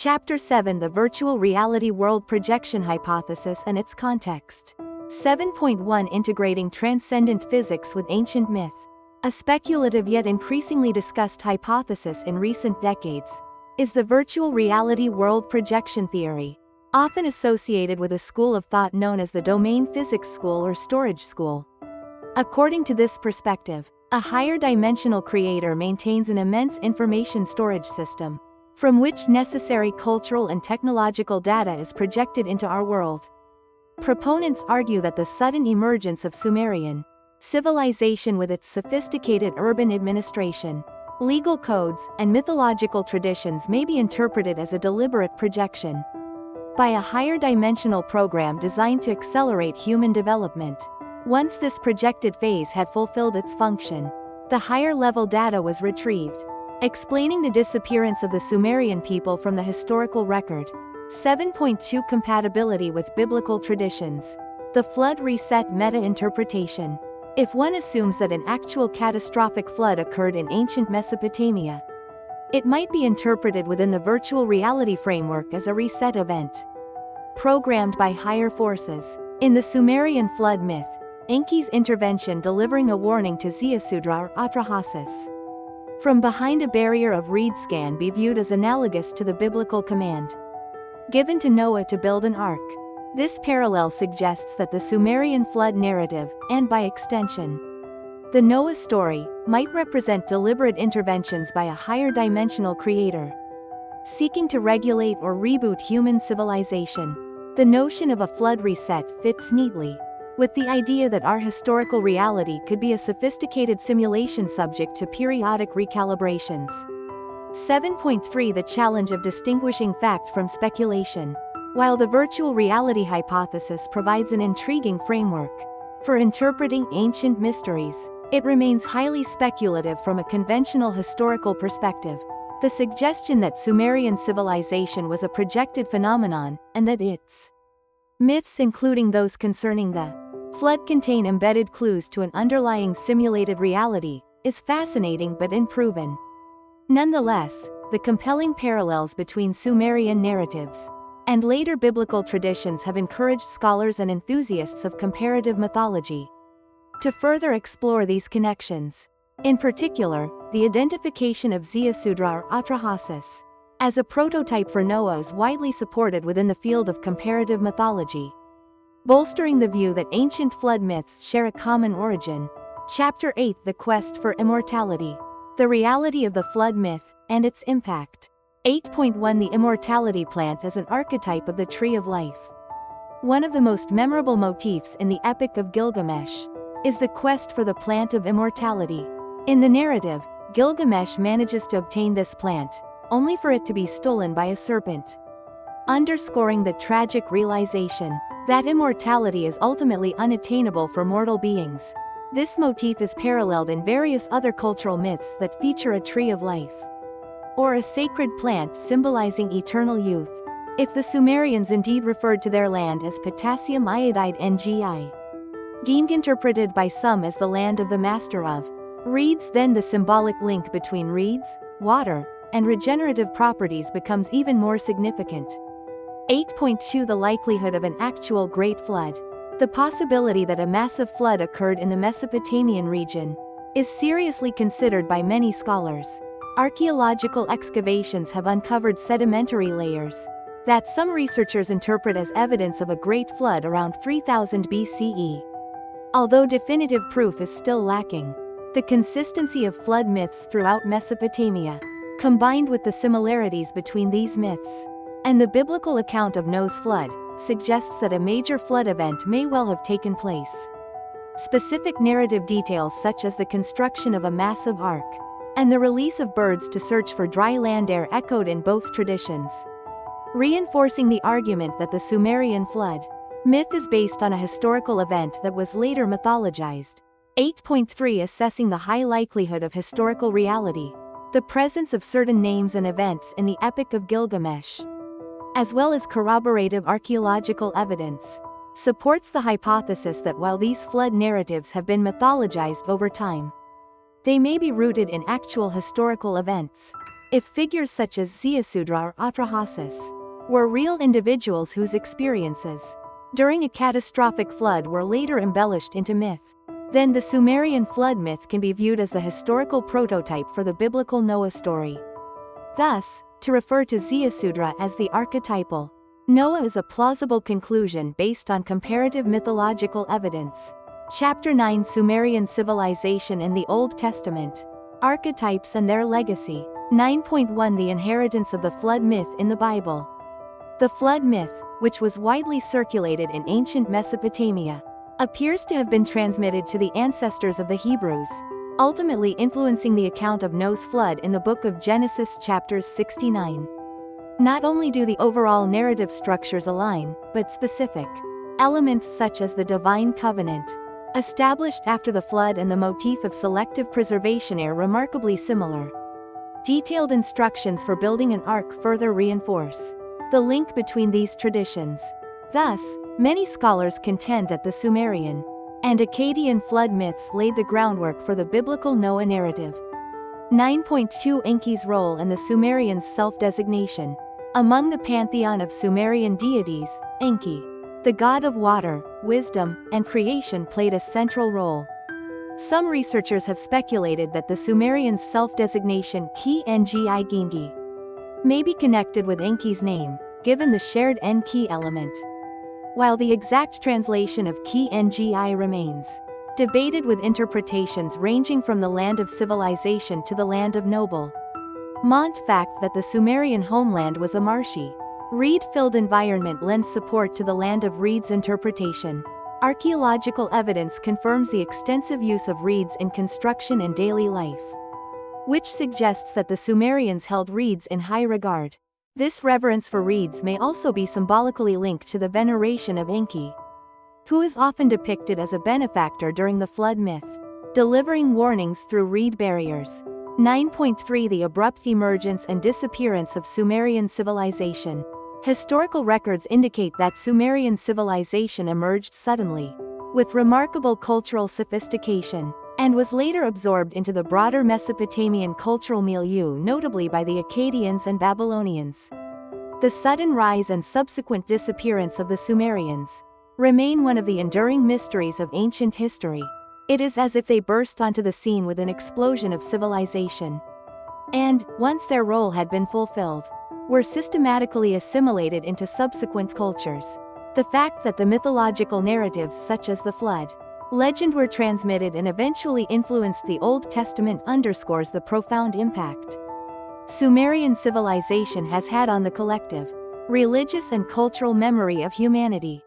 Chapter 7: The Virtual Reality World Projection Hypothesis and its Context. 7.1: Integrating Transcendent Physics with Ancient Myth. A speculative yet increasingly discussed hypothesis in recent decades is the virtual reality world projection theory, often associated with a school of thought known as the domain physics school or storage school. According to this perspective, a higher dimensional creator maintains an immense information storage system, from which necessary cultural and technological data is projected into our world. Proponents argue that the sudden emergence of Sumerian civilization with its sophisticated urban administration, legal codes, and mythological traditions may be interpreted as a deliberate projection by a higher dimensional program designed to accelerate human development. Once this projected phase had fulfilled its function, the higher-level data was retrieved, explaining the disappearance of the Sumerian people from the historical record. 7.2: Compatibility with biblical traditions. The flood reset meta-interpretation. If one assumes that an actual catastrophic flood occurred in ancient Mesopotamia, it might be interpreted within the virtual reality framework as a reset event, programmed by higher forces. In the Sumerian flood myth, Enki's intervention delivering a warning to ③Sumerian or Atrahasis from behind a barrier of reeds can be viewed as analogous to the biblical command given to Noah to build an ark. This parallel suggests that the Sumerian flood narrative, and by extension, the Noah story, might represent deliberate interventions by a higher dimensional creator seeking to regulate or reboot human civilization. The notion of a flood reset fits neatly with the idea that our historical reality could be a sophisticated simulation subject to periodic recalibrations. 7.3: The challenge of distinguishing fact from speculation. While the virtual reality hypothesis provides an intriguing framework for interpreting ancient mysteries, it remains highly speculative from a conventional historical perspective. The suggestion that Sumerian civilization was a projected phenomenon, and that its myths, including those concerning the flood, contain embedded clues to an underlying simulated reality, is fascinating but unproven. Nonetheless, the compelling parallels between Sumerian narratives and later biblical traditions have encouraged scholars and enthusiasts of comparative mythology to further explore these connections. In particular, the identification of ③Sumerian or Atrahasis as a prototype for Noah is widely supported within the field of comparative mythology, bolstering the view that ancient flood myths share a common origin. Chapter 8: The Quest for Immortality. The reality of the flood myth, and its impact. 8.1: The immortality plant as an archetype of the tree of life. One of the most memorable motifs in the Epic of Gilgamesh is the quest for the plant of immortality. In the narrative, Gilgamesh manages to obtain this plant, only for it to be stolen by a serpent, underscoring the tragic realization that immortality is ultimately unattainable for mortal beings. This motif is paralleled in various other cultural myths that feature a tree of life, or a sacred plant symbolizing eternal youth. If the Sumerians indeed referred to their land as potassium iodide Ngi, interpreted by some as the land of the master of reeds, then the symbolic link between reeds, water, and regenerative properties becomes even more significant. 8.2: The likelihood of an actual great flood. The possibility that a massive flood occurred in the Mesopotamian region is seriously considered by many scholars. Archaeological excavations have uncovered sedimentary layers that some researchers interpret as evidence of a great flood around 3000 BCE. Although definitive proof is still lacking, the consistency of flood myths throughout Mesopotamia, combined with the similarities between these myths and the biblical account of Noah's flood, suggests that a major flood event may well have taken place. Specific narrative details such as the construction of a massive ark and the release of birds to search for dry land are echoed in both traditions, reinforcing the argument that the Sumerian flood myth is based on a historical event that was later mythologized. 8.3: Assessing the high likelihood of historical reality. The presence of certain names and events in the Epic of Gilgamesh, as well as corroborative archaeological evidence, supports the hypothesis that while these flood narratives have been mythologized over time, they may be rooted in actual historical events. if figures such as Ziusudra or Atrahasis were real individuals whose experiences during a catastrophic flood were later embellished into myth, then the Sumerian flood myth can be viewed as the historical prototype for the biblical Noah story. Thus, to refer to Ziusudra as the archetypal Noah is a plausible conclusion based on comparative mythological evidence. Chapter 9 Sumerian Civilization in the Old Testament. Archetypes and their legacy. 9.1 The inheritance of the flood myth in the Bible. The flood myth, which was widely circulated in ancient Mesopotamia, appears to have been transmitted to the ancestors of the Hebrews, ultimately influencing the account of Noah's flood in the book of Genesis chapters 69. Not only do the overall narrative structures align, but specific elements such as the divine covenant, established after the flood, and the motif of selective preservation are remarkably similar. Detailed instructions for building an ark further reinforce the link between these traditions. Thus, many scholars contend that the Sumerian and Akkadian flood myths laid the groundwork for the biblical Noah narrative. 9.2 Enki's role and the Sumerians' self-designation. Among the pantheon of Sumerian deities, Enki, the god of water, wisdom, and creation, played a central role. Some researchers have speculated that the Sumerians' self-designation Ki-Ngi may be connected with Enki's name, given the shared Enki element. While the exact translation of Ki-Ngi remains debated, with interpretations ranging from the land of civilization to the land of noble Mont. Fact that the Sumerian homeland was a marshy, reed-filled environment lends support to the land of reeds interpretation. Archaeological evidence confirms the extensive use of reeds in construction and daily life, which suggests that the Sumerians held reeds in high regard. This reverence for reeds may also be symbolically linked to the veneration of Enki, who is often depicted as a benefactor during the flood myth, delivering warnings through reed barriers. 9.3 The abrupt emergence and disappearance of Sumerian civilization. Historical records indicate that Sumerian civilization emerged suddenly, with remarkable cultural sophistication, and was later absorbed into the broader Mesopotamian cultural milieu, notably by the Akkadians and Babylonians. The sudden rise and subsequent disappearance of the Sumerians remain one of the enduring mysteries of ancient history. It is as if they burst onto the scene with an explosion of civilization, and, once their role had been fulfilled, were systematically assimilated into subsequent cultures. The fact that the mythological narratives such as the flood legend were transmitted and eventually influenced the Old Testament underscores the profound impact Sumerian civilization has had on the collective religious and cultural memory of humanity.